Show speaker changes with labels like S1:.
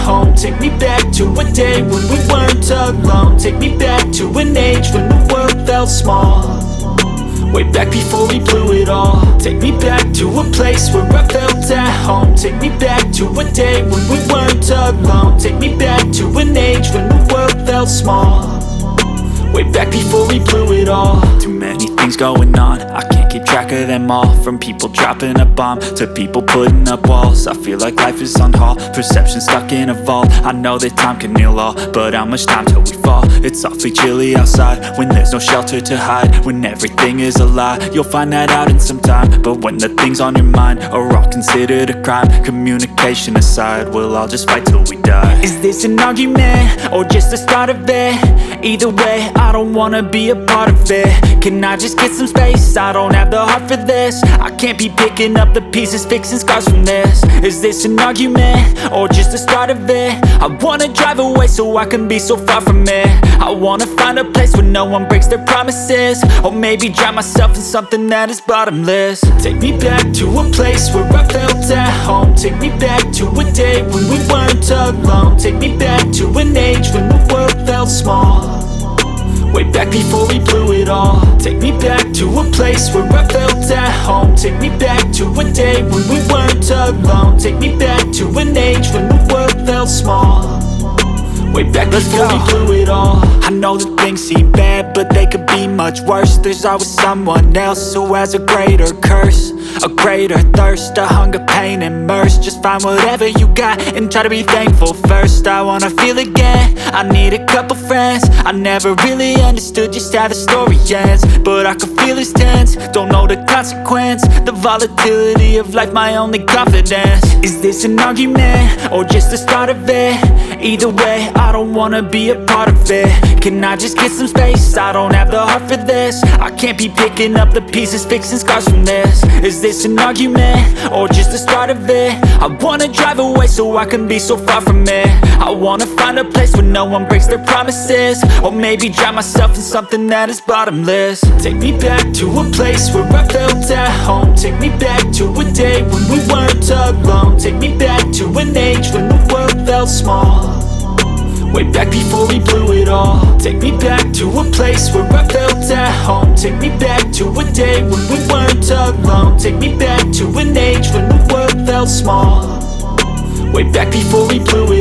S1: home. Take me back to a day when we weren't alone. Take me back to an age when the world felt small, way back before we blew it all. Take me back to a place where I felt at home. Take me back to a day when we weren't alone. Take me back to an age when the world felt small, way back before we blew it all. Too many things going on, I can't keep track of them all. From people dropping a bomb to people putting up walls. I feel like life is on hold, perception stuck in a vault. I know that time can heal all, but how much time till we fall? It's awfully chilly outside when there's no shelter to hide. When everything is a lie, you'll find that out in some time. But when the things on your mind are all considered a crime, communication aside, we'll all just fight till we die. Is this an argument or just the start of it? Either way, I don't wanna be a part of it. Can I just get some space? I don't have the heart for this. I can't be picking up the pieces, fixing scars from this. Is this an argument or just the start of it? I wanna drive away so I can be so far from it. I wanna find a place where no one breaks their promises, or maybe drown myself in something that is bottomless. Take me back to a place where I felt at home. Take me back to a day when we weren't alone. Take me back to an age when the world felt small, way back before we blew it all. Take me back to a place where I felt at home. Take me back to a day when we weren't alone. Take me back to an age when the world felt small, way back before we blew it all. I know that things seem bad, but they could be much worse. There's always someone else who has a greater curse, a greater thirst, a hunger, pain, and mercy. Just find whatever you got and try to be thankful first. I wanna feel again, I need a couple friends. I never really understood just how the story ends, but I can feel it's tense, don't know the consequence. The volatility of life, my only confidence. Is this an argument or just the start of it? Either way, I don't wanna be a part of it. Can I just get some space? I don't have the heart for this. I can't be picking up the pieces, fixing scars from this. Is this an argument or just the start of it? I wanna drive away so I can be so far from it. I wanna find a place where no one breaks their promises, or maybe drown myself in something that is bottomless. Take me back to a place where I felt at home. Take me back to a day when we weren't alone. Take me back to an age when the world felt small, way back before we blew it all. Take me back to a place where I felt at home. Take me back to a day when we weren't alone. Take me back to an age when the world felt small, way back before we blew